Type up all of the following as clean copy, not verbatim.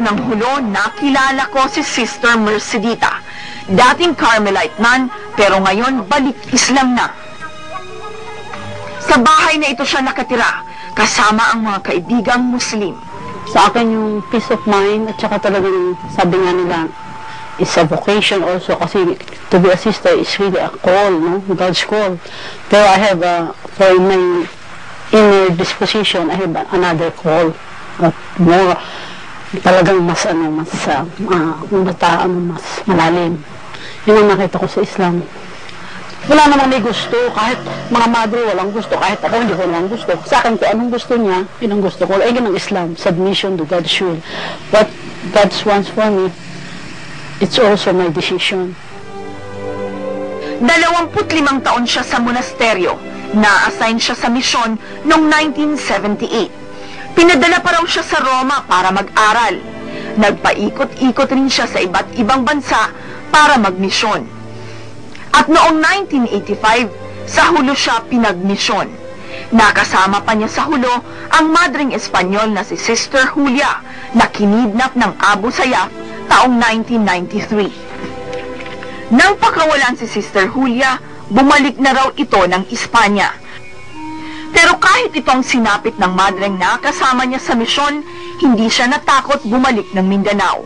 ng hulo, nakilala ko si Sister Mercedita. Dating Carmelite man, pero ngayon balik Islam na. Sa bahay na ito siya nakatira, kasama ang mga kaibigang Muslim. Sa akin yung peace of mind at saka talagang sabi nga nila, it's a vocation also kasi to be a sister is really a call, no? God's call. Pero I have, for my inner disposition, I have another call. More, talagang mas, mas malalim. Yun ang nakita ko sa Islam. Wala namang may gusto, kahit mga madre walang gusto, kahit ako hindi ko naman gusto. Sa akin ko anong gusto niya, yun ang gusto ko. Ay, yun ang Islam, submission to God's will. What God wants for me, it's also my decision. 25 taon siya sa monasteryo. Na-assign siya sa misyon noong 1978. Pinadala pa raw siya sa Roma para mag-aral. Nagpaikot-ikot rin siya sa iba't ibang bansa para magmisyon. At noong 1985, sa hulo siya pinagmisyon. Nakasama pa niya sa hulo ang madring Espanyol na si Sister Julia na kinidnap ng Abu Sayyaf taong 1993. Nang pakawalan si Sister Julia, bumalik na raw ito ng Espanya. Pero kahit itong sinapit ng madreng nakasama niya sa misyon, hindi siya natakot bumalik ng Mindanao.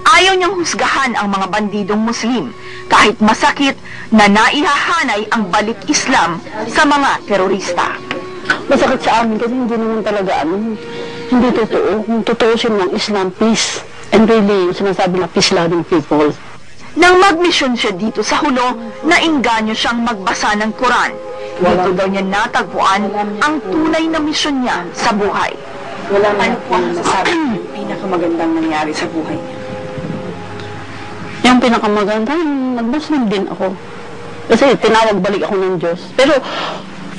Ayaw niyang husgahan ang mga bandidong Muslim, kahit masakit na naihahanay ang balik Islam sa mga terorista. Masakit sa amin kasi hindi naman talaga hindi totoo. Kung tutuusin ng Islam, peace. And really, sinasabi na peace-loving people. Nang magmisyon siya dito sa hulo, nainganyo siyang magbasa ng Quran. Dito daw niya natagpuan ang tunay na misyon niya sa buhay. Ano po ang masasabi yung pinakamagandang nangyari sa buhay niya? Yung pinakamagandang, nag-Muslim din ako. Kasi tinawag balik ako ng Diyos. Pero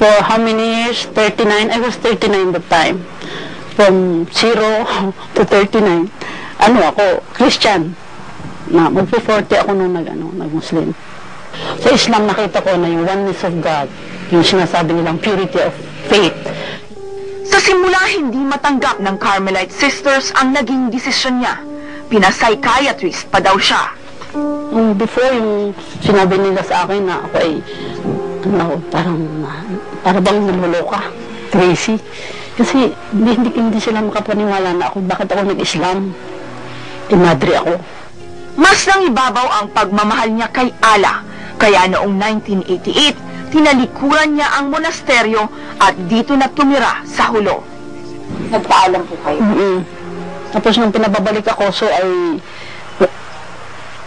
for how many years? 39? I was 39 that time. From 0 to 39. Ano ako? Christian. Na magpo-40 ako nung nag-Muslim. Sa Islam nakita ko na yung oneness of God, yung sinasabi nilang purity of faith. Sa simula, hindi matanggap ng Carmelite Sisters ang naging desisyon niya. Pinapsychiatrist pa daw siya. Before, yung sinabi nila sa akin na ako ay, parang bang naluloka, crazy. Kasi hindi sila makapaniwala na ako, bakit ako nag-Islam. Madre ako. Mas nang ibabaw ang pagmamahal niya kay Allah. Kaya noong 1988, tinalikuran niya ang monasteryo at dito na tumira sa hulo. Nagpaalam po kayo? Tapos nung pinababalik ako, so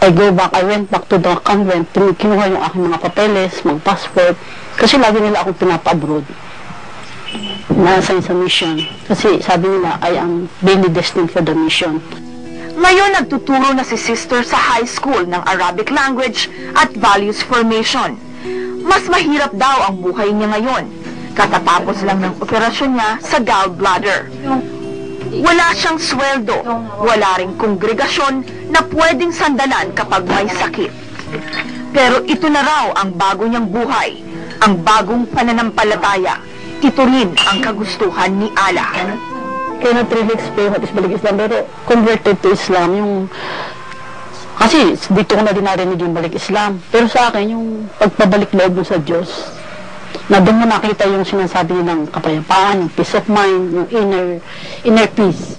I went back to the convent, kinuha yung aking mga papeles, mga passport, kasi lagi nila akong pinapa-abroad. Na-assign sa mission. Kasi sabi nila, I am really destined for the mission. Ngayon, nagtuturo na si Sister sa high school ng Arabic language at values formation. Mas mahirap daw ang buhay niya ngayon. Katatapos lang ng operasyon niya sa gallbladder. Wala siyang sweldo, wala ring kongregasyon na pwedeng sandalan kapag may sakit. Pero ito na raw ang bago niyang buhay, ang bagong pananampalataya. Ito rin ang kagustuhan ni Allah. Cannot really explain what is balik Islam, pero converted to Islam, kasi dito ko na din narinig yung balik Islam. Pero sa akin, yung pagpabalik loob sa Diyos, na doon mo nakita yung sinasabi nilang kapayapaan, yung peace of mind, yung inner peace.